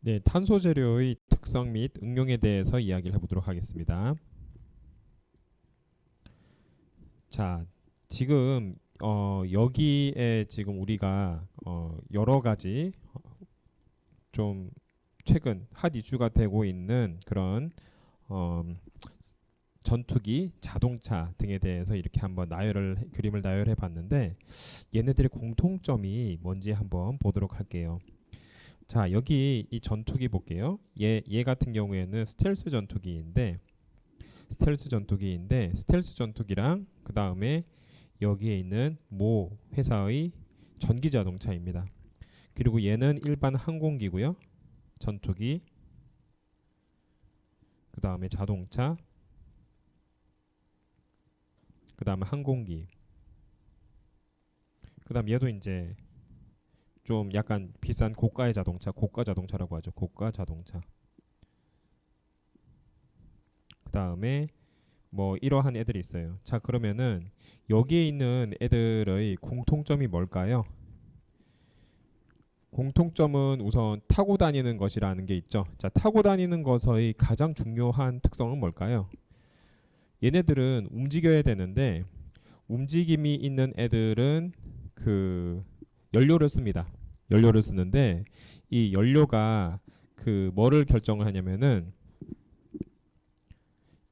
네, 탄소 재료의 특성 및 응용에 대해서 이야기를 해보도록 하겠습니다. 자, 지금 여기에 지금 우리가 여러 가지 좀 최근 핫 이슈가 되고 있는 그런 어, 전투기, 자동차 등에 대해서 이렇게 한번 그림을 나열해 봤는데 얘네들의 공통점이 뭔지 한번 보도록 할게요. 자, 여기 이 전투기 볼게요. 얘 같은 경우에는 스텔스 전투기랑 그 다음에 여기에 있는 모 회사의 전기 자동차입니다. 그리고 얘는 일반 항공기고요. 전투기, 그 다음에 자동차, 그 다음에 항공기, 그 다음 얘도 이제 좀 약간 비싼 고가의 자동차, 고가 자동차라고 하죠. 고가 자동차. 그 다음에 뭐 이러한 애들이 있어요. 자, 그러면은 여기에 있는 애들의 공통점이 뭘까요? 공통점은 우선 타고 다니는 것이라는 게 있죠. 자, 타고 다니는 것의 가장 중요한 특성은 뭘까요? 얘네들은 움직여야 되는데 움직임이 있는 애들은 그 연료를 씁니다. 연료를 쓰는데 이 연료가 그 뭐를 결정을 하냐면은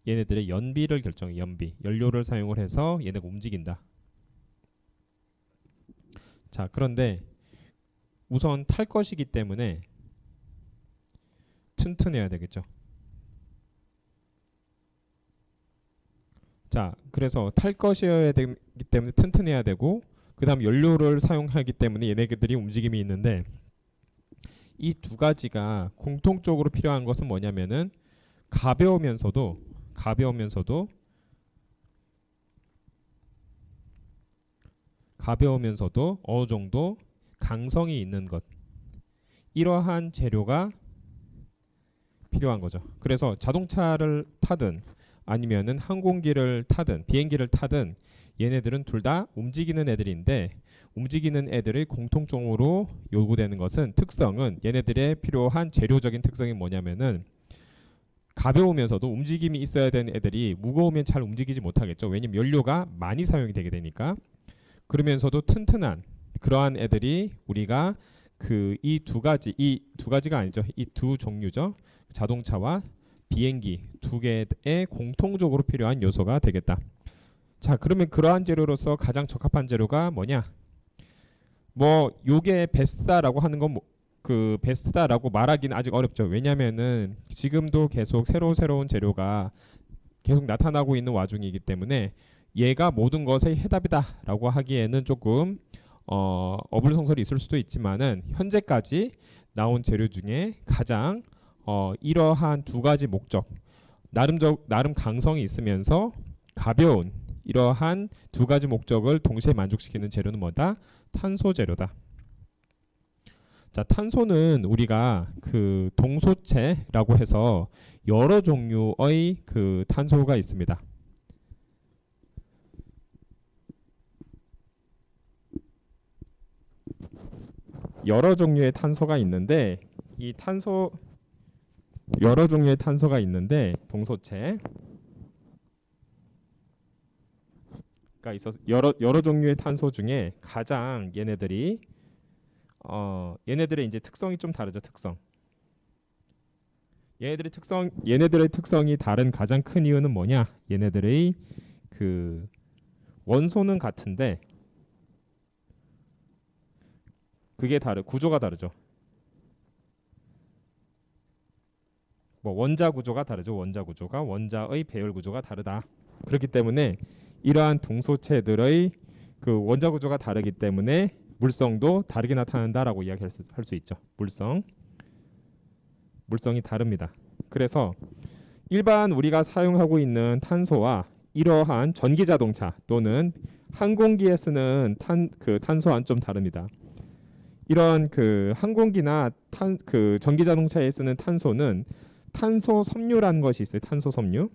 얘네들의 연비를 결정해. 연료를 사용을 해서 얘네가 움직인다. 자, 그런데 우선 탈 것이기 때문에 튼튼해야 되겠죠. 자, 그래서 탈 것이어야 되기 때문에 튼튼해야 되고, 그 다음 연료를 사용하기 때문에 얘네들이 움직임이 있는데, 이 두 가지가 공통적으로 필요한 것은 뭐냐면은 가벼우면서도 가벼우면서도 가벼우면서도 어느 정도 강성이 있는 것, 이러한 재료가 필요한 거죠. 그래서 자동차를 타든 아니면은 항공기를 타든 비행기를 타든 얘네들은 둘 다 움직이는 애들인데, 움직이는 애들의 공통적으로 요구되는 것은 특성은 얘네들의 필요한 재료적인 특성이 뭐냐면은 가벼우면서도 움직임이 있어야 되는 애들이 무거우면 잘 움직이지 못하겠죠. 왜냐면 연료가 많이 사용이 되게 되니까. 그러면서도 튼튼한 그러한 애들이 우리가 이 두 가지가 아니죠. 이 두 종류죠. 자동차와 비행기 두 개에 공통적으로 필요한 요소가 되겠다. 자, 그러면 그러한 재료로서 가장 적합한 재료가 뭐냐? 뭐 요게 베스트다라고 하는 건 그 베스트다라고 말하기는 아직 어렵죠. 왜냐면은 지금도 계속 새로운 재료가 계속 나타나고 있는 와중이기 때문에 얘가 모든 것의 해답이다라고 하기에는 조금 어불성설이 있을 수도 있지만은 현재까지 나온 재료 중에 가장 이러한 두 가지 목적, 나름 강성이 있으면서 가벼운 이러한 두 가지 목적을 동시에 만족시키는 재료는 뭐다? 탄소 재료다. 자, 탄소는 우리가 그 동소체라고 해서 여러 종류의 그 탄소가 있습니다. 여러 종류의 탄소가 있는데 이 탄소 여러 종류의 탄소가 있는데 동소체가 있어서 여러 종류의 탄소 중에 가장 얘네들의 이제 특성이 좀 다르죠. 얘네들의 특성이 다른 가장 큰 이유는 뭐냐? 얘네들의 그 원소는 같은데 그게 구조가 다르죠. 뭐 원자 구조가 다르죠. 원자의 배열 구조가 다르다. 그렇기 때문에 이러한 동소체들의 그 원자 구조가 다르기 때문에 물성도 다르게 나타난다라고 이야기할 수 있죠. 물성이 다릅니다. 그래서 일반 우리가 사용하고 있는 탄소와 이러한 전기 자동차 또는 항공기에 쓰는 탄소와는 좀 다릅니다. 이런 그 항공기나 그 전기 자동차에 쓰는 탄소는 탄소 섬유라는 것이 있어요. 탄소 섬유.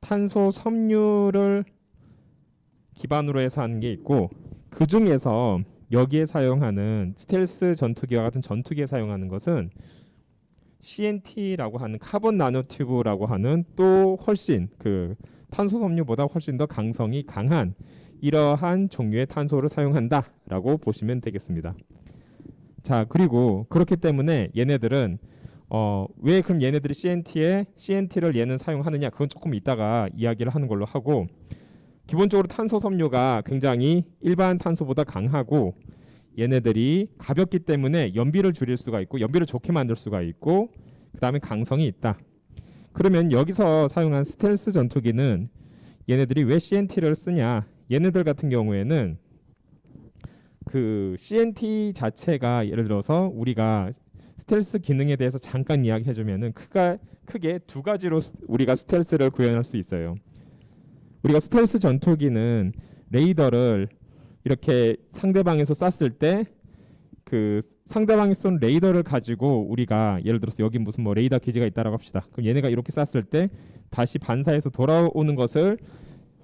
탄소 섬유를 기반으로 해서 하는 게 있고 그 중에서 여기에 사용하는 스텔스 전투기와 같은 전투기에 사용하는 것은 CNT라고 하는 카본 나노튜브라고 하는 또 훨씬 그 탄소 섬유보다 훨씬 더 강성이 강한 이러한 종류의 탄소를 사용한다라고 보시면 되겠습니다. 자, 그리고 그렇기 때문에 얘네들은 왜 그럼 얘네들이 CNT를 얘는 사용하느냐, 그건 조금 이따가 이야기를 하는 걸로 하고, 기본적으로 탄소 섬유가 굉장히 일반 탄소보다 강하고 얘네들이 가볍기 때문에 연비를 줄일 수가 있고 연비를 좋게 만들 수가 있고 그 다음에 강성이 있다. 그러면 여기서 사용한 스텔스 전투기는 얘네들이 왜 CNT를 쓰냐, 얘네들 같은 경우에는 그 CNT 자체가 예를 들어서 우리가 스텔스 기능에 대해서 잠깐 이야기해주면은 크게 두 가지로 우리가 스텔스를 구현할 수 있어요. 우리가 스텔스 전투기는 레이더를 이렇게 상대방에서 쐈을 때 그 상대방이 쏜 레이더를 가지고 우리가 예를 들어서 여기 무슨 뭐 레이더 기지가 있다라고 합시다. 그럼 얘네가 이렇게 쐈을 때 다시 반사해서 돌아오는 것을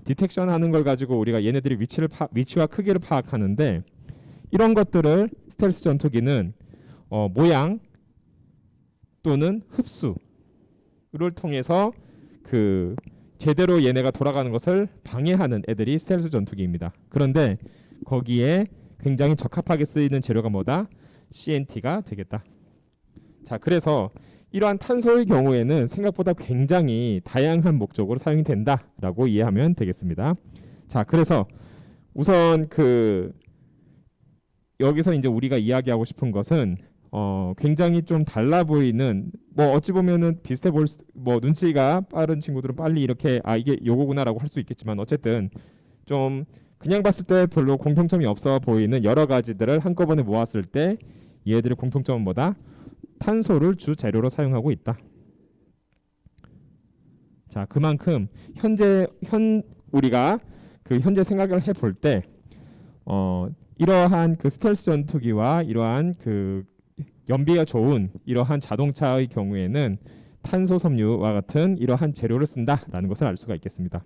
디텍션하는 걸 가지고 우리가 얘네들이 위치와 크기를 파악하는데, 이런 것들을 스텔스 전투기는 모양 또는 흡수를 통해서 그 제대로 얘네가 돌아가는 것을 방해하는 애들이 스텔스 전투기입니다. 그런데 거기에 굉장히 적합하게 쓰이는 재료가 뭐다? CNT가 되겠다. 자, 그래서 이러한 탄소의 경우에는 생각보다 굉장히 다양한 목적으로 사용이 된다라고 이해하면 되겠습니다. 자, 그래서 우선 그 여기서 이제 우리가 이야기하고 싶은 것은 굉장히 좀 달라 보이는, 뭐 어찌 보면은 비슷해 보일 뭐 눈치가 빠른 친구들은 빨리 이렇게 이게 요거구나라고 할 수 있겠지만, 어쨌든 좀 그냥 봤을 때 별로 공통점이 없어 보이는 여러 가지들을 한꺼번에 모았을 때 얘들의 공통점은 뭐다? 탄소를 주 재료로 사용하고 있다. 자, 그만큼 우리가 그 현재 생각을 해볼 때 이러한 그 스텔스 전투기와 이러한 그 연비가 좋은 이러한 자동차의 경우에는 탄소 섬유와 같은 이러한 재료를 쓴다라는 것을 알 수가 있겠습니다.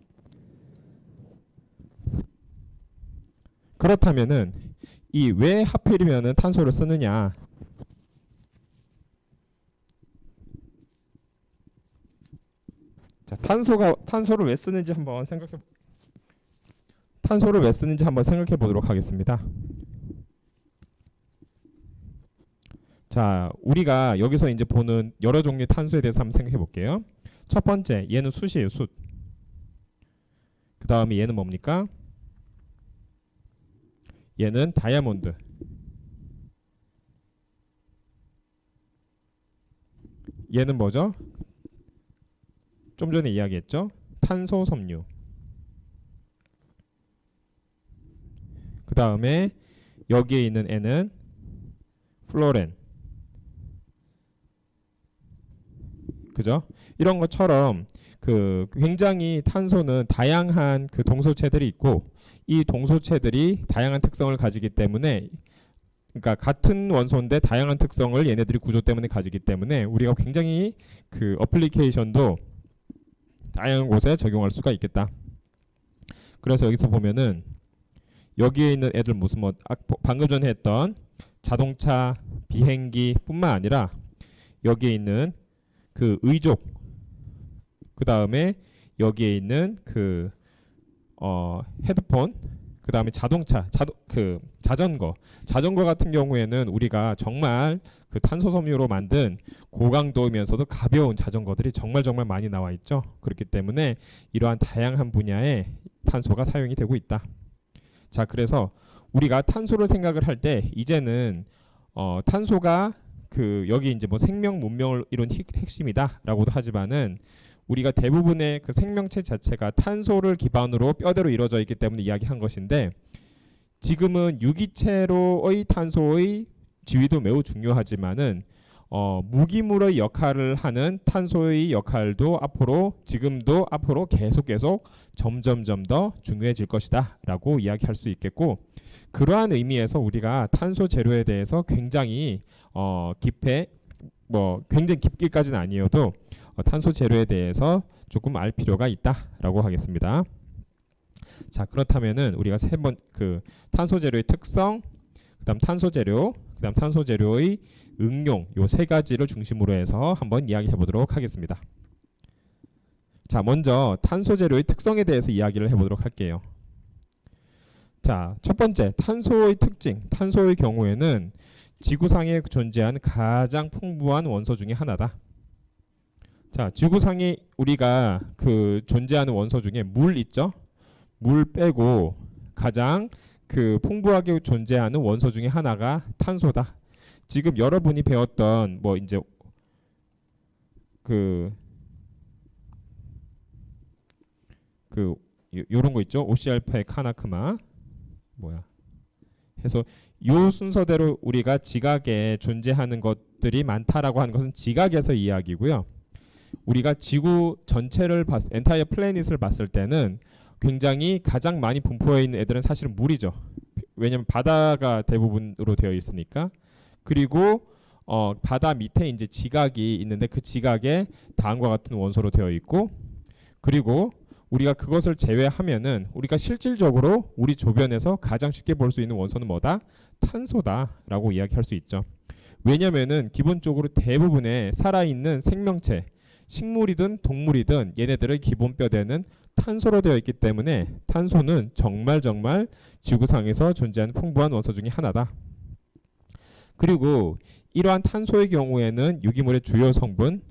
그렇다면은 이 왜 하필이면은 탄소를 쓰느냐? 자, 탄소를 왜 쓰는지 한번 생각해 보도록 하겠습니다. 자, 우리가 여기서 이제 보는 여러 종류의 탄소에 대해서 한번 생각해 볼게요. 첫 번째, 얘는 숯이에요, 숯. 그 다음에 얘는 뭡니까? 얘는 다이아몬드. 얘는 뭐죠? 좀 전에 이야기했죠? 탄소 섬유. 그 다음에 여기에 있는 애는 플로렌. 그죠? 이런 것처럼 그 굉장히 탄소는 다양한 그 동소체들이 있고, 이 동소체들이 다양한 특성을 가지기 때문에, 그러니까 같은 원소인데 다양한 특성을 얘네들이 구조 때문에 가지기 때문에 우리가 굉장히 그 어플리케이션도 다양한 곳에 적용할 수가 있겠다. 그래서 여기서 보면은 여기에 있는 애들 무슨 뭐 방금 전에 했던 자동차, 비행기뿐만 아니라 여기에 있는 그 의족, 그 다음에 여기에 있는 그 헤드폰, 그 다음에 자전거 같은 경우에는 우리가 정말 그 탄소 섬유로 만든 고강도이면서도 가벼운 자전거들이 정말 많이 나와 있죠. 그렇기 때문에 이러한 다양한 분야에 탄소가 사용이 되고 있다. 자, 그래서 우리가 탄소를 생각을 할 때 이제는 탄소가 그 여기 이제 뭐 생명 문명을 이룬 핵심이다라고도 하지만은 우리가 대부분의 그 생명체 자체가 탄소를 기반으로 뼈대로 이루어져 있기 때문에 이야기한 것인데, 지금은 유기체로의 탄소의 지위도 매우 중요하지만은 무기물의 역할을 하는 탄소의 역할도 지금도 앞으로 계속 점점 더 중요해질 것이다라고 이야기할 수 있겠고, 그러한 의미에서 우리가 탄소 재료에 대해서 굉장히 굉장히 깊게까지는 아니어도 탄소 재료에 대해서 조금 알 필요가 있다라고 하겠습니다. 자, 그렇다면은 우리가 세 번 그 탄소 재료의 특성, 그다음 탄소 재료, 그다음 탄소 재료의 응용 요 세 가지를 중심으로 해서 한번 이야기해 보도록 하겠습니다. 자, 먼저 탄소 재료의 특성에 대해서 이야기를 해 보도록 할게요. 자, 첫 번째 탄소의 특징. 탄소의 경우에는 지구상에 존재하는 가장 풍부한 원소 중에 하나다. 자, 지구상에 우리가 그 존재하는 원소 중에 물 있죠? 물 빼고 가장 그 풍부하게 존재하는 원소 중에 하나가 탄소다. 지금 여러분이 배웠던 뭐 이제 그 요런 거 있죠? OC알파의 카나크마 뭐야? 해서 요 순서대로 우리가 지각에 존재하는 것들이 많다라고 하는 것은 지각에서 이야기고요. 우리가 지구 전체를 엔타이어 플래닛을 봤을 때는 굉장히 가장 많이 분포해 있는 애들은 사실은 물이죠. 왜냐면 바다가 대부분으로 되어 있으니까. 그리고 바다 밑에 이제 지각이 있는데 그 지각에 다음과 같은 원소로 되어 있고, 그리고 우리가 그것을 제외하면은 우리가 실질적으로 우리 주변에서 가장 쉽게 볼 수 있는 원소는 뭐다? 탄소다라고 이야기할 수 있죠. 왜냐면은 기본적으로 대부분의 살아있는 생명체, 식물이든 동물이든 얘네들의 기본 뼈대는 탄소로 되어 있기 때문에 탄소는 정말 지구상에서 존재하는 풍부한 원소 중에 하나다. 그리고 이러한 탄소의 경우에는 유기물의 주요 성분,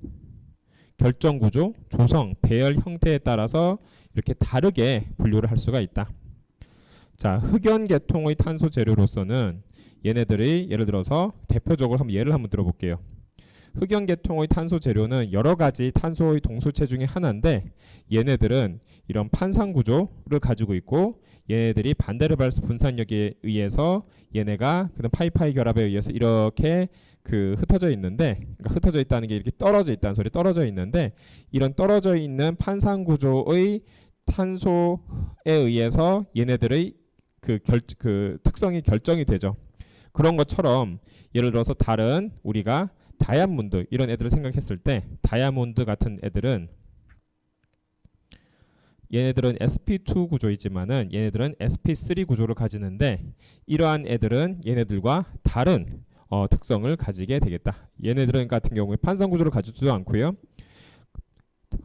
결정 구조, 조성, 배열 형태에 따라서 이렇게 다르게 분류를 할 수가 있다. 자, 흑연 계통의 탄소 재료로서는 얘네들이 예를 들어서 대표적으로 예를 한번 들어볼게요. 흑연 계통의 탄소 재료는 여러 가지 탄소의 동소체 중에 하나인데 얘네들은 이런 판상 구조를 가지고 있고 얘네들이 반데르발스 분산력에 의해서 얘네가 그런 파이파이 결합에 의해서 이렇게 그 흩어져 있는데, 그러니까 흩어져 있다는 게 이렇게 떨어져 있다는 소리, 떨어져 있는데 이런 떨어져 있는 판상 구조의 탄소에 의해서 얘네들의 그 특성이 결정이 되죠. 그런 것처럼 예를 들어서 다른 우리가 다이아몬드 이런 애들을 생각했을 때 다이아몬드 같은 애들은 얘네들은 sp2 구조이지만은 얘네들은 sp3 구조를 가지는데 이러한 애들은 얘네들과 다른 특성을 가지게 되겠다. 얘네들은 같은 경우에 판상 구조를 가지지도 않고요.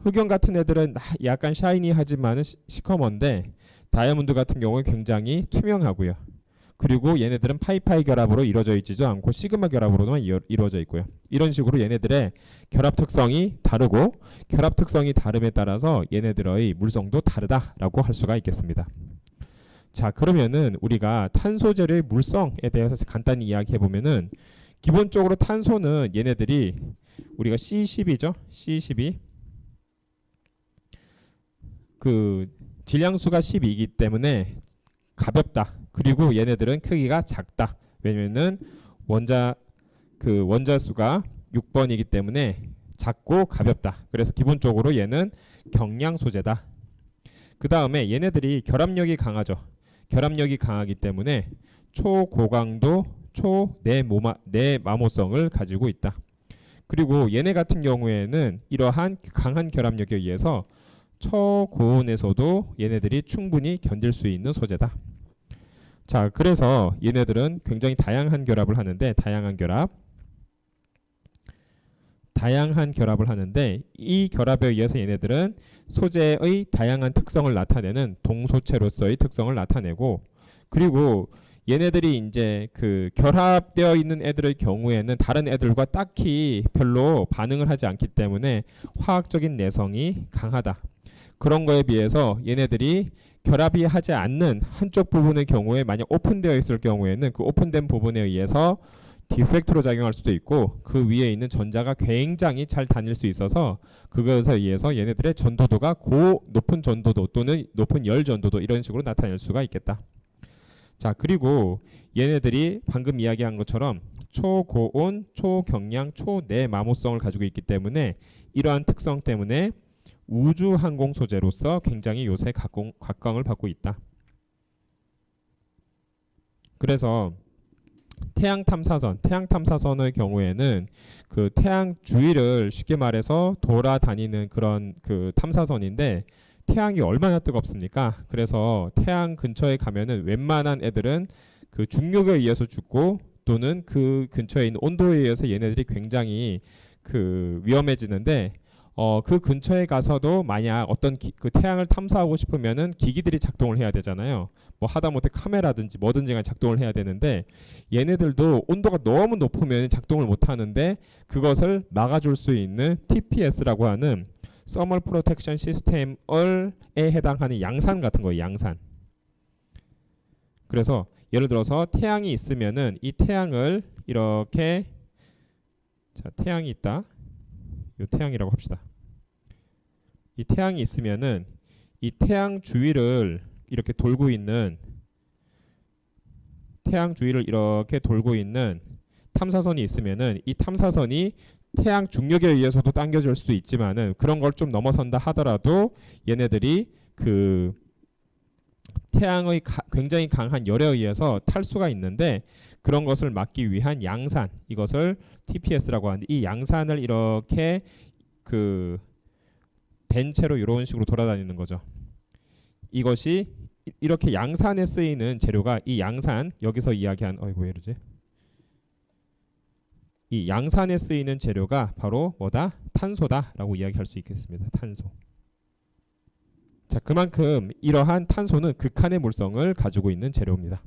흑연 같은 애들은 약간 샤이니하지만은 시커먼데 다이아몬드 같은 경우에 굉장히 투명하고요. 그리고 얘네들은 파이파이 결합으로 이루어져 있지도 않고 시그마 결합으로만 이루어져 있고요. 이런 식으로 얘네들의 결합 특성이 다르고 결합 특성이 다름에 따라서 얘네들의 물성도 다르다라고 할 수가 있겠습니다. 자, 그러면은 우리가 탄소 재료의 물성에 대해서 간단히 이야기해 보면은 기본적으로 탄소는 얘네들이 우리가 C12죠. C12 그 질량수가 12이기 때문에 가볍다. 그리고 얘네들은 크기가 작다. 왜냐면은 원자수가 6번이기 때문에 작고 가볍다. 그래서 기본적으로 얘는 경량 소재다. 그 다음에 얘네들이 결합력이 강하죠. 결합력이 강하기 때문에 초고강도 초내마모성을 가지고 있다. 그리고 얘네 같은 경우에는 이러한 강한 결합력에 의해서 초고온에서도 얘네들이 충분히 견딜 수 있는 소재다. 자, 그래서 얘네들은 굉장히 다양한 결합을 하는데 다양한 결합을 하는데 이 결합에 의해서 얘네들은 소재의 다양한 특성을 나타내는 동소체로서의 특성을 나타내고, 그리고 얘네들이 이제 그 결합되어 있는 애들의 경우에는 다른 애들과 딱히 별로 반응을 하지 않기 때문에 화학적인 내성이 강하다. 그런 거에 비해서 얘네들이 결합이 하지 않는 한쪽 부분의 경우에 만약 오픈되어 있을 경우에는 그 오픈된 부분에 의해서 디펙트로 작용할 수도 있고 그 위에 있는 전자가 굉장히 잘 다닐 수 있어서 그것에 의해서 얘네들의 전도도가 높은 전도도 또는 높은 열 전도도 이런 식으로 나타낼 수가 있겠다. 자, 그리고 얘네들이 방금 이야기한 것처럼 초고온, 초경량, 초내마모성을 가지고 있기 때문에 이러한 특성 때문에 우주항공 소재로서 굉장히 요새 각광을 받고 있다. 그래서 태양 탐사선의 경우에는 그 태양 주위를 쉽게 말해서 돌아다니는 그런 그 탐사선인데 태양이 얼마나 뜨겁습니까? 그래서 태양 근처에 가면은 웬만한 애들은 그 중력에 의해서 죽고 또는 그 근처에 있는 온도에 의해서 얘네들이 굉장히 그 위험해지는데 그 근처에 가서도 만약 어떤 그 태양을 탐사하고 싶으면은 기기들이 작동을 해야 되잖아요. 뭐 하다못해 카메라든지 뭐든지 간에 작동을 해야 되는데 얘네들도 온도가 너무 높으면 작동을 못 하는데 그것을 막아줄 수 있는 TPS라고 하는 Thermal Protection System에 해당하는 양산 같은 거예요. 양산. 그래서 예를 들어서 태양이 있으면은 이 태양을 이렇게 자 태양이 있다. 이 태양이라고 합시다. 이 태양이 있으면은 이 태양 주위를 이렇게 돌고 있는 태양 주위를 이렇게 돌고 있는 탐사선이 있으면은 이 탐사선이 태양 중력에 의해서도 당겨질 수도 있지만은 그런 걸 좀 넘어선다 하더라도 얘네들이 그 태양의 굉장히 강한 열에 의해서 탈 수가 있는데 그런 것을 막기 위한 양산, 이것을 TPS라고 하는데 이 양산을 이렇게 그 된 채로 이런 식으로 돌아다니는 거죠. 이것이 이렇게 양산에 쓰이는 재료가 이 양산, 여기서 이야기한 왜 이러지? 이 양산에 쓰이는 재료가 바로 뭐다? 탄소다라고 이야기할 수 있겠습니다. 탄소. 자, 그만큼 이러한 탄소는 극한의 물성을 가지고 있는 재료입니다.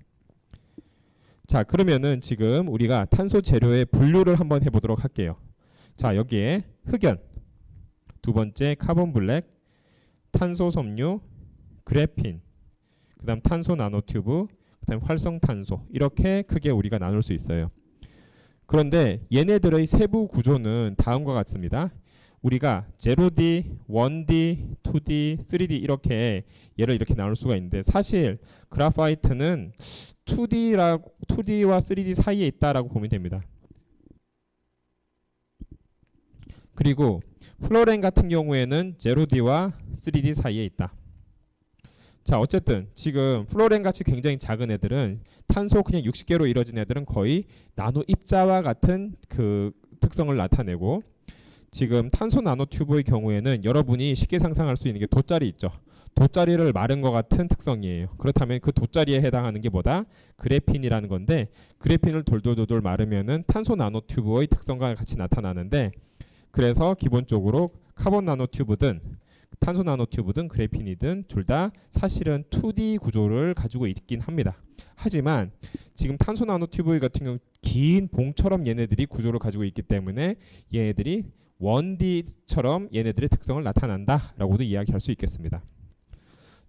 자, 그러면은 지금 우리가 탄소 재료의 분류를 한번 해보도록 할게요. 자, 여기에 흑연, 두 번째 카본 블랙, 탄소 섬유, 그래핀, 그 다음 탄소 나노튜브, 그 다음 활성탄소, 이렇게 크게 우리가 나눌 수 있어요. 그런데 얘네들의 세부 구조는 다음과 같습니다. 우리가 0D, 1D, 2D, 3D 이렇게 얘를 이렇게 나눌 수가 있는데 사실 그래파이트는 2D와 3D 사이에 있다라고 보면 됩니다. 그리고 플로렌 같은 경우에는 0D와 3D 사이에 있다. 자, 어쨌든 지금 플로렌 같이 굉장히 작은 애들은 탄소 그냥 60개로 이루어진 애들은 거의 나노 입자와 같은 그 특성을 나타내고 지금 탄소 나노튜브의 경우에는 여러분이 쉽게 상상할 수 있는 게 돗자리 있죠. 돗자리를 마른 것 같은 특성이에요. 그렇다면 그 돗자리에 해당하는 게 뭐다? 그래핀이라는 건데 그래핀을 돌돌돌돌 마르면은 탄소 나노튜브의 특성과 같이 나타나는데 그래서 기본적으로 카본 나노튜브든 탄소 나노튜브든 그래핀이든 둘 다 사실은 2D 구조를 가지고 있긴 합니다. 하지만 지금 탄소 나노튜브 같은 경우 긴 봉처럼 얘네들이 구조를 가지고 있기 때문에 얘네들이 1D처럼 얘네들의 특성을 나타난다라고도 이야기할 수 있겠습니다.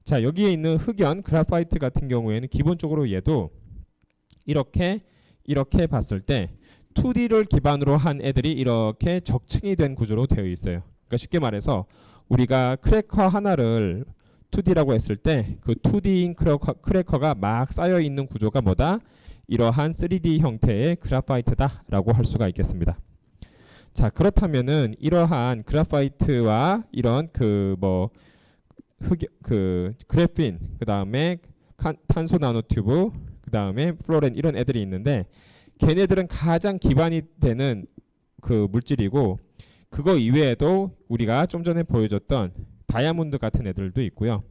자, 여기에 있는 흑연, 그래파이트 같은 경우에는 기본적으로 얘도 이렇게 봤을 때 2D를 기반으로 한 애들이 이렇게 적층이 된 구조로 되어 있어요. 그러니까 쉽게 말해서 우리가 크래커 하나를 2D라고 했을 때 그 2D인 크래커가 막 쌓여 있는 구조가 뭐다? 이러한 3D 형태의 그래파이트다라고 할 수가 있겠습니다. 자, 그렇다면은 이러한 그래파이트와 이런 그래핀, 그 다음에 탄소 나노튜브, 그 다음에 플로렌 이런 애들이 있는데 걔네들은 가장 기반이 되는 그 물질이고 그거 이외에도 우리가 좀 전에 보여줬던 다이아몬드 같은 애들도 있고요.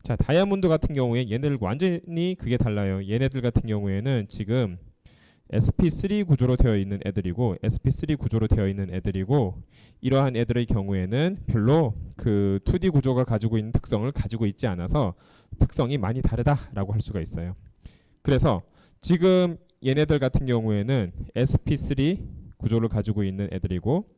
자, 다이아몬드 같은 경우에 얘네들 완전히 그게 달라요. 얘네들 같은 경우에는 지금 sp3 구조로 되어 있는 애들이고 sp3 구조로 되어 있는 애들이고 이러한 애들의 경우에는 별로 그 2D 구조가 가지고 있는 특성을 가지고 있지 않아서 특성이 많이 다르다라고 할 수가 있어요. 그래서 지금 얘네들 같은 경우에는 sp3 구조를 가지고 있는 애들이고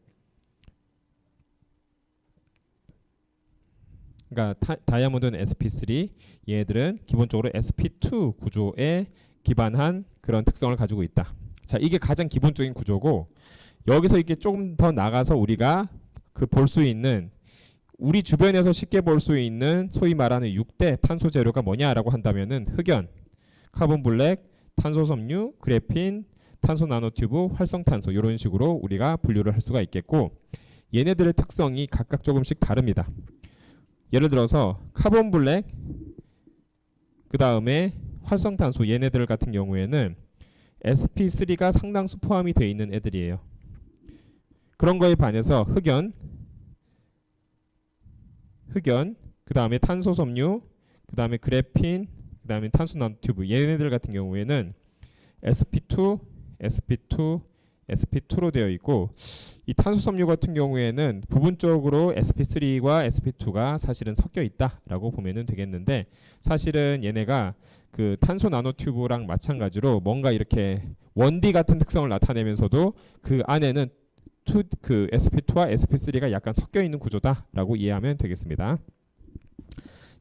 그러니까 다이아몬드는 sp3, 얘들은 기본적으로 sp2 구조에 기반한 그런 특성을 가지고 있다. 자, 이게 가장 기본적인 구조고 여기서 이게 조금 더 나가서 우리가 그 볼 수 있는 우리 주변에서 쉽게 볼 수 있는 소위 말하는 6대 탄소 재료가 뭐냐라고 한다면은 흑연, 카본 블랙, 탄소 섬유, 그래핀, 탄소 나노튜브, 활성탄소 이런 식으로 우리가 분류를 할 수가 있겠고 얘네들의 특성이 각각 조금씩 다릅니다. 예를 들어서 카본 블랙, 그 다음에 활성탄소 얘네들 같은 경우에는 sp3가 상당수 포함이 되어 있는 애들이에요. 그런 거에 반해서 흑연, 흑연, 그 다음에 탄소 섬유, 그 다음에 그래핀, 그 다음에 탄소 나노튜브. 얘네들 같은 경우에는 sp2, sp2, sp2로 되어 있고, 이 탄소 섬유 같은 경우에는 부분적으로 sp3과 sp2가 사실은 섞여 있다라고 보면은 되겠는데, 사실은 얘네가 그 탄소 나노튜브랑 마찬가지로 뭔가 이렇게 원디 같은 특성을 나타내면서도 그 안에는 그 sp2와 sp3가 약간 섞여 있는 구조다라고 이해하면 되겠습니다.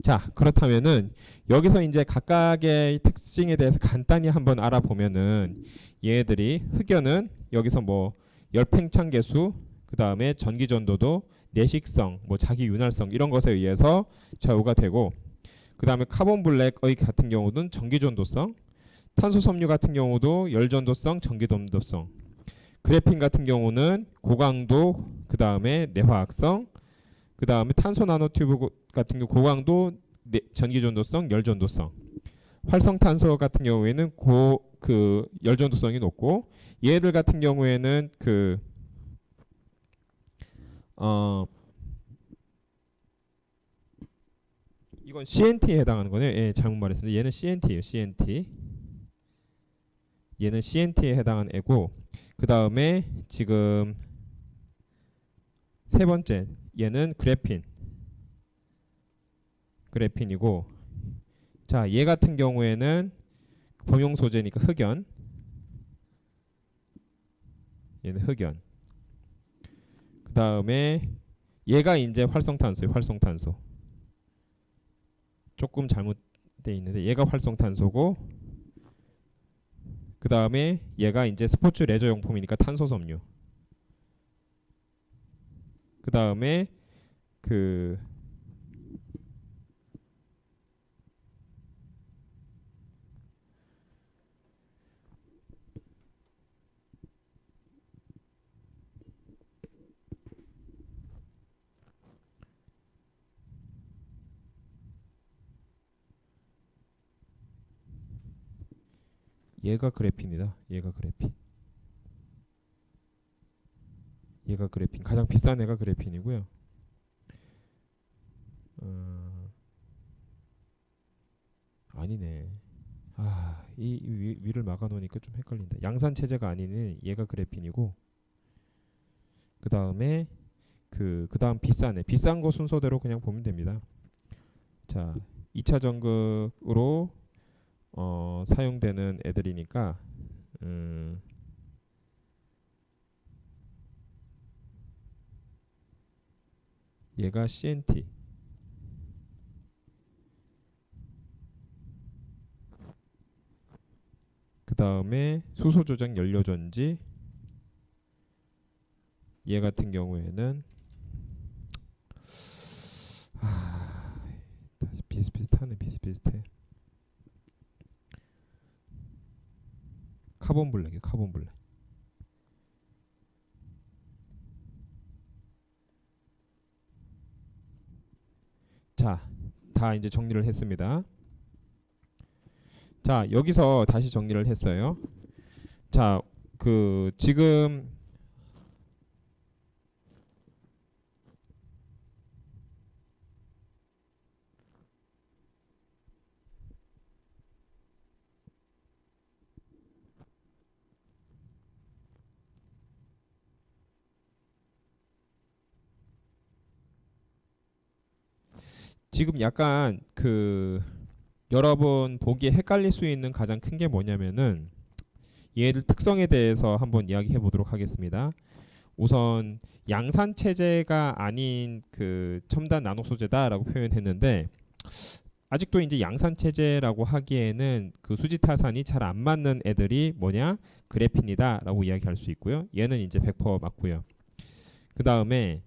자, 그렇다면은 여기서 이제 각각의 특징에 대해서 간단히 한번 알아보면은, 얘들이 흑연은 여기서 뭐 열팽창 계수, 그 다음에 전기 전도도, 내식성, 뭐 자기 윤활성 이런 것에 의해서 좌우가 되고, 그 다음에 카본 블랙의 같은 경우는 전기 전도성, 탄소 섬유 같은 경우도 열 전도성, 전기 전도성, 그래핀 같은 경우는 고강도, 그 다음에 내화학성, 그 다음에 탄소 나노튜브 같은 경우 고강도, 전기 전도성, 열 전도성. 활성탄소 같은 경우에는 그 열 전도성이 높고, 얘들 같은 경우에는 이건 CNT에 해당하는 거네요. 예, 잘못 말했습니다. 얘는 CNT예요. CNT. 얘는 CNT에 해당하는 애고, 그 다음에 지금 세 번째 얘는 그래핀이고, 자, 얘 같은 경우에는 범용 소재니까 흑연. 얘는 흑연. 그 다음에 얘가 이제 활성탄소예요. 활성탄소. 조금 잘못돼 있는데 얘가 활성탄소고, 그 다음에 얘가 이제 스포츠 레저 용품이니까 탄소 섬유. 그 다음에 얘가 그래핀이다. 얘가 그래핀. 가장 비싼 애가 그래핀이고요. 아니네. 이 위를 막아놓으니까 좀 헷갈린다. 양산 체제가 아닌 얘가 그래핀이고, 그 다음에 그 다음 비싼 애, 비싼 거 순서대로 그냥 보면 됩니다. 자, 2차 전극으로 사용되는 애들이니까 얘가 CNT. 그 다음에 수소 조작 연료 전지. 얘 같은 경우에는 비슷비슷하네. 비슷비슷해. 카본 블랙이에요. 카본 블랙. 자, 다 이제 정리를 했습니다. 자, 여기서 다시 정리를 했어요. 자, 지금 약간 여러분 보기에 헷갈릴 수 있는 가장 큰 게 뭐냐면은, 얘들 특성에 대해서 한번 이야기해 보도록 하겠습니다. 우선 양산 체제가 아닌 첨단 나노 소재다라고 표현했는데, 아직도 이제 양산 체제라고 하기에는 수지타산이 잘 안 맞는 애들이 뭐냐? 그래핀이다라고 이야기할 수 있고요. 얘는 이제 100% 맞고요. 그 다음에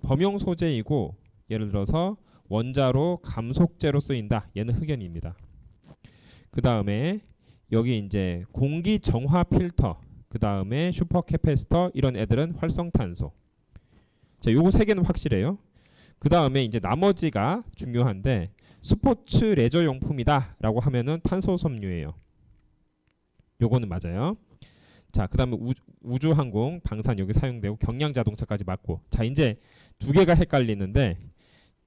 범용 소재이고, 예를 들어서 원자로 감속제로 쓰인다. 얘는 흑연입니다. 그 다음에 여기 이제 공기 정화 필터, 그 다음에 슈퍼 캐패시터, 이런 애들은 활성탄소. 자, 요거 세 개는 확실해요. 그 다음에 이제 나머지가 중요한데, 스포츠 레저 용품이다라고 하면은 탄소 섬유예요. 요거는 맞아요. 자, 그 다음에 우주항공, 방산 여기 사용되고, 경량 자동차까지 맞고. 자, 이제 두 개가 헷갈리는데,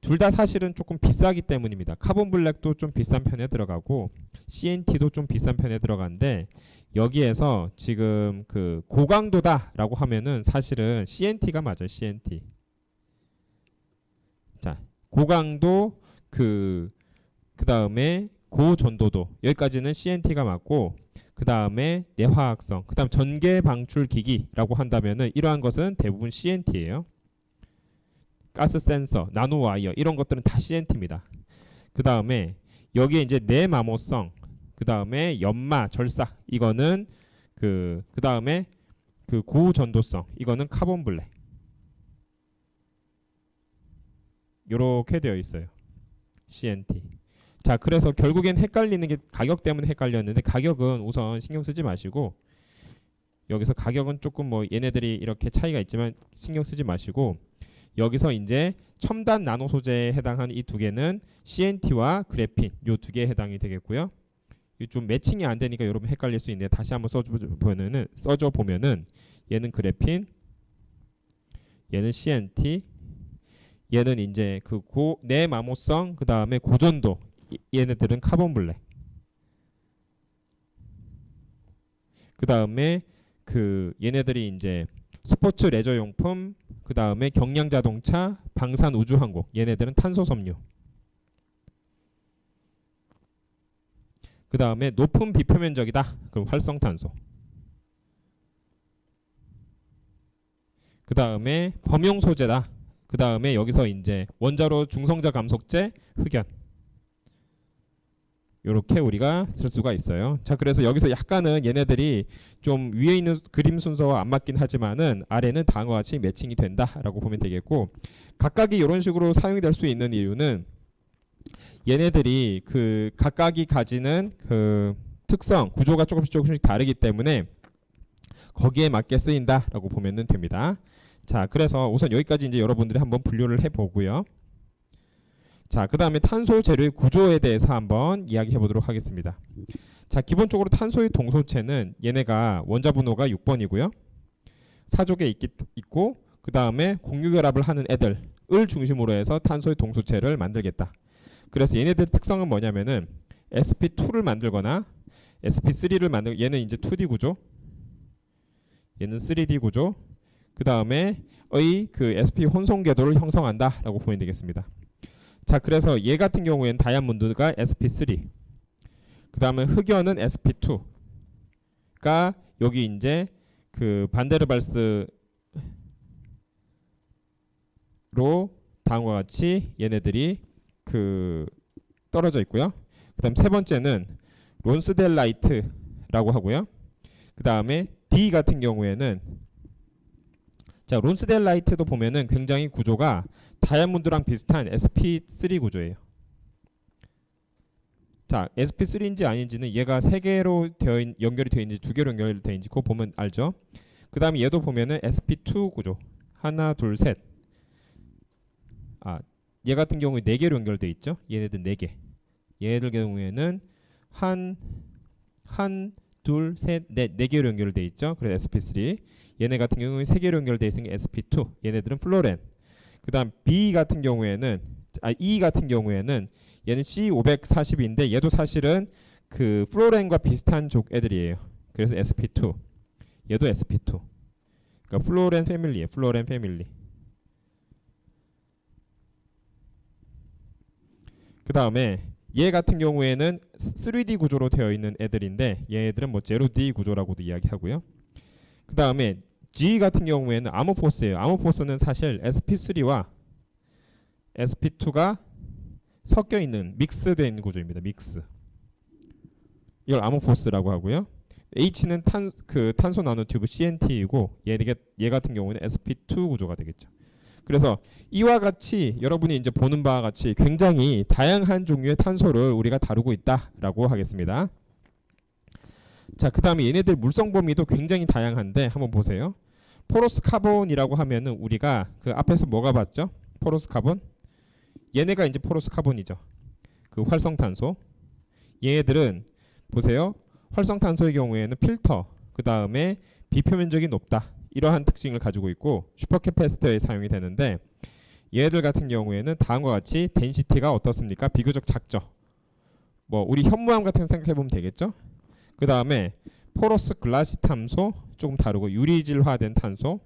둘 다 사실은 조금 비싸기 때문입니다. 카본 블랙도 좀 비싼 편에 들어가고 CNT도 좀 비싼 편에 들어가는데 여기에서 지금 그 고강도다라고 하면은 사실은 CNT가 맞아요. CNT. 자, 고강도 그다음에 고전도도 여기까지는 CNT가 맞고 그다음에 내화학성, 그다음 전개 방출 기기라고 한다면은 이러한 것은 대부분 CNT예요. 가스 센서, 나노 와이어 이런 것들은 다 CNT입니다. 그다음에 여기에 이제 내마모성, 그다음에 연마, 절삭 이거는 그다음에 그 고전도성 이거는 카본 블랙. 요렇게 되어 있어요. CNT. 자, 그래서 결국엔 헷갈리는 게 가격 때문에 헷갈렸는데 가격은 우선 신경 쓰지 마시고 여기서 가격은 조금 뭐 얘네들이 이렇게 차이가 있지만 신경 쓰지 마시고 여기서 이제 첨단 나노 소재에 해당하는 이 두 개는 CNT와 그래핀 요 두 개에 해당이 되겠고요. 좀 매칭이 안 되니까 여러분 헷갈릴 수 있는데 다시 한번 써줘 보면은 얘는 그래핀, 얘는 CNT, 얘는 이제 그 내마모성 그 다음에 고전도 얘네들은 카본 블랙. 그 다음에 얘네들이 이제 스포츠 레저 용품, 그 다음에 경량 자동차, 방산 우주항공 얘네들은 탄소 섬유. 그 다음에 높은 비표면적이다. 그럼 활성탄소. 그 다음에 범용 소재다. 그 다음에 여기서 이제 원자로 중성자 감속제, 흑연. 요렇게 우리가 쓸 수가 있어요. 자, 그래서 여기서 약간은 얘네들이 좀 위에 있는 그림 순서와 안 맞긴 하지만은 아래는 다음과 같이 매칭이 된다라고 보면 되겠고 각각이 이런 식으로 사용이 될 수 있는 이유는 얘네들이 각각이 가지는 특성, 구조가 조금씩 다르기 때문에 거기에 맞게 쓰인다라고 보면 됩니다. 자, 그래서 우선 여기까지 이제 여러분들이 한번 분류를 해보고요. 자, 그 다음에 탄소 재료의 구조에 대해서 한번 이야기해 보도록 하겠습니다. 자, 기본적으로 탄소의 동소체는 얘네가 원자 번호가 6번이고요. 사족에 있고 그 다음에 공유결합을 하는 애들을 중심으로 해서 탄소의 동소체를 만들겠다. 그래서 얘네들의 특성은 뭐냐면은 sp2를 만들거나 sp3를 만들고 얘는 이제 2D 구조, 얘는 3D 구조, 그 다음에 sp 혼성 궤도를 형성한다라고 보면 되겠습니다. 자, 그래서 얘 같은 경우에는 다이아몬드가 sp3, 그 다음에 흑연은 sp2가 여기 이제 반데르발스로 다음과 같이 얘네들이 떨어져 있고요. 그 다음 세 번째는 론스델라이트라고 하고요. 그 다음에 D 같은 경우에는 자, 론스델라이트도 보면은 굉장히 구조가 다이아몬드랑 비슷한 sp3 구조예요. 자, sp3인지 아닌지는 얘가 3개로 연결이 되어 있는지 2개로 연결이 되어 있는지 그거 보면 알죠. 그 다음에 얘도 보면은 sp2 구조 하나 둘 셋. 얘 같은 경우에 4개로 연결되어 있죠. 얘네들 4개. 얘네들 경우에는 둘, 셋, 넷, 4개로 연결되어 있죠. 그래서 sp3. 얘네 같은 경우는 3개로 연결되어 있으니까 sp2. 얘네들은 플로렌. 그 다음 B 같은 경우에는 E 같은 경우에는 얘는 C540인데 얘도 사실은 플로렌과 비슷한 족 애들이에요. 그래서 sp2. 얘도 sp2. 그러니까 플로렌 패밀리예요. 플로렌 패밀리. 그 다음에 얘 같은 경우에는 3D 구조로 되어 있는 애들인데 얘들은 뭐 0D 구조라고도 이야기하고요. 그 다음에 G 같은 경우에는 아모포스예요. 아모포스는 사실 sp3와 sp2가 섞여 있는 믹스되어 있는 구조입니다. 믹스. 이걸 아모포스라고 하고요. H는 탄소 나노튜브 CNT이고 얘 같은 경우는 sp2 구조가 되겠죠. 그래서 이와 같이 여러분이 이제 보는 바와 같이 굉장히 다양한 종류의 탄소를 우리가 다루고 있다라고 하겠습니다. 자, 그 다음에 얘네들 물성 범위도 굉장히 다양한데 한번 보세요. 포러스 카본이라고 하면은 우리가 앞에서 뭐가 봤죠? 포러스 카본. 얘네가 이제 포러스 카본이죠. 활성탄소. 얘네들은 보세요. 활성탄소의 경우에는 필터, 그 다음에 비표면적이 높다. 이러한 특징을 가지고 있고 슈퍼캐패시터에 사용이 되는데 얘들 같은 경우에는 다음과 같이 덴시티가 어떻습니까? 비교적 작죠. 뭐 우리 현무암 같은 거 생각해 보면 되겠죠. 그 다음에 포러스 글라시탐소 조금 다르고 유리질화된 탄소.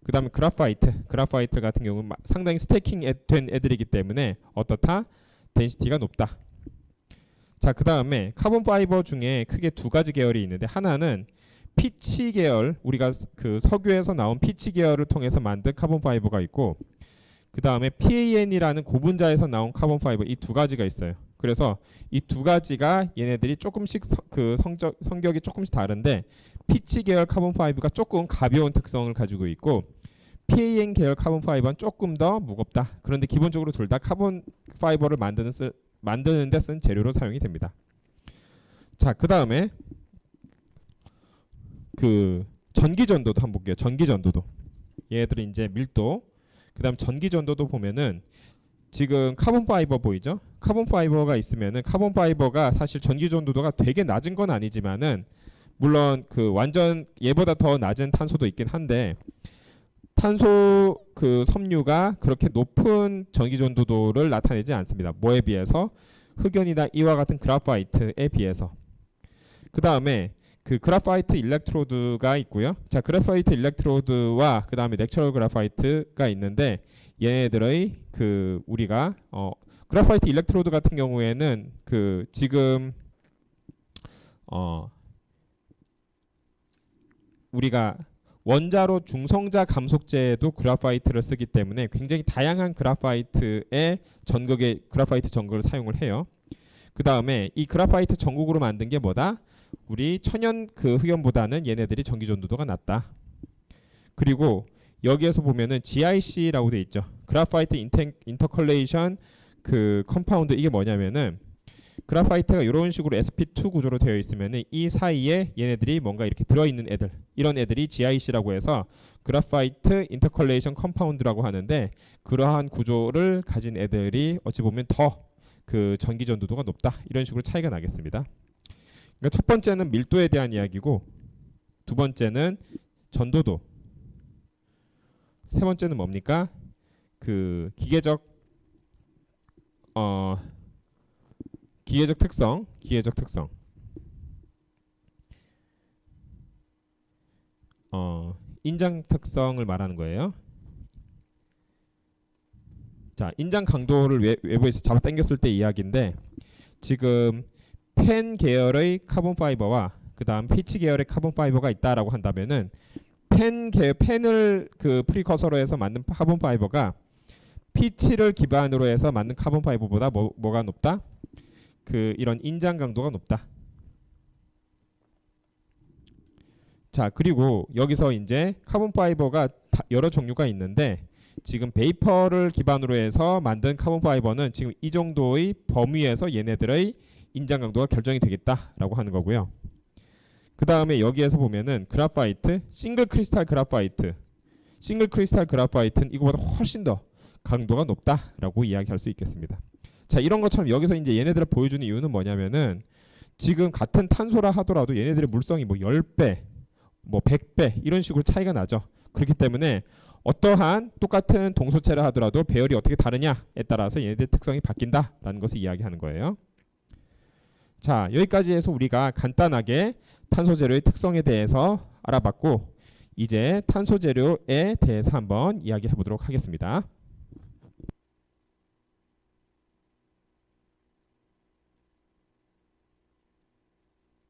그 다음에 그라파이트 같은 경우는 상당히 스태킹 된 애들이기 때문에 어떻다? 덴시티가 높다. 자, 그 다음에 카본 파이버 중에 크게 두 가지 계열이 있는데 하나는 피치 계열, 우리가 그 석유에서 나온 피치 계열을 통해서 만든 카본 파이버가 있고, 그 다음에 PAN이라는 고분자에서 나온 카본 파이버, 이 두 가지가 있어요. 그래서 이 두 가지가 얘네들이 조금씩 그 성격이 조금씩 다른데, 피치 계열 카본 파이버가 조금 가벼운 특성을 가지고 있고, PAN 계열 카본 파이버는 조금 더 무겁다. 그런데 기본적으로 둘 다 카본 파이버를 만드는 데 쓴 재료로 사용이 됩니다. 자, 그 다음에 그 전기 전도도 한번 볼게요. 전기 전도도. 얘들은 이제 밀도. 그다음 전기 전도도 보면은 지금 카본 파이버 보이죠? 카본 파이버가 있으면은 카본 파이버가 사실 전기 전도도가 되게 낮은 건 아니지만은 물론 그 완전 얘보다 더 낮은 탄소도 있긴 한데 탄소 그 섬유가 그렇게 높은 전기 전도도를 나타내지 않습니다. 뭐에 비해서? 흑연이나 이와 같은 그라파이트에 비해서. 그 다음에 그 그라파이트 일렉트로드가 있고요. 자, 그라파이트 일렉트로드와 그 다음에 내추럴 그라파이트가 있는데 얘네들의 그 우리가 그라파이트 일렉트로드 같은 경우에는 그 지금 우리가 원자로 중성자 감속제에도 그라파이트를 쓰기 때문에 굉장히 다양한 그라파이트의 전극의 그라파이트 전극을 사용을 해요. 그 다음에 이 그라파이트 전극으로 만든 게 뭐다? 우리 천연 그 흑연보다는 얘네들이 전기 전도도가 낮다. 그리고 여기에서 보면은 GIC라고 돼 있죠. 그라파이트 인터컬레이션 그 컴파운드. 이게 뭐냐면은 그라파이트가 이런 식으로 sp2 구조로 되어 있으면은 이 사이에 얘네들이 뭔가 이렇게 들어있는 애들, 이런 애들이 GIC라고 해서 그라파이트 인터컬레이션 컴파운드라고 하는데, 그러한 구조를 가진 애들이 어찌 보면 더 그 전기 전도도가 높다. 이런 식으로 차이가 나겠습니다. 그러니까 첫 번째는 밀도에 대한 이야기고, 두 번째는 전도도, 세 번째는 뭡니까? 그 기계적 특성. 인장 특성을 말하는 거예요. 자, 인장 강도를 외부에서 잡아 당겼을 때 이야기인데, 지금 펜 계열의 카본 파이버와 그 다음 피치 계열의 카본 파이버가 있다라고 한다면은 펜을 그 프리커서로 해서 만든 카본 파이버가 피치를 기반으로 해서 만든 카본 파이버보다 뭐가 높다? 그 이런 인장 강도가 높다. 자, 그리고 여기서 이제 카본 파이버가 여러 종류가 있는데, 지금 베이퍼를 기반으로 해서 만든 카본 파이버는 지금 이 정도의 범위에서 얘네들의 인장 강도가 결정이 되겠다라고 하는 거고요. 그 다음에 여기에서 보면은 그라파이트, 싱글 크리스탈 그라파이트는 이거보다 훨씬 더 강도가 높다라고 이야기할 수 있겠습니다. 자, 이런 것처럼 여기서 이제 얘네들을 보여주는 이유는 뭐냐면은 지금 같은 탄소라 하더라도 얘네들의 물성이 뭐 10배, 뭐 100배 이런 식으로 차이가 나죠. 그렇기 때문에 어떠한 똑같은 동소체라 하더라도 배열이 어떻게 다르냐에 따라서 얘네들의 특성이 바뀐다라는 것을 이야기하는 거예요. 자, 여기까지 해서 우리가 간단하게 탄소 재료의 특성에 대해서 알아봤고, 이제 탄소 재료에 대해서 한번 이야기해 보도록 하겠습니다.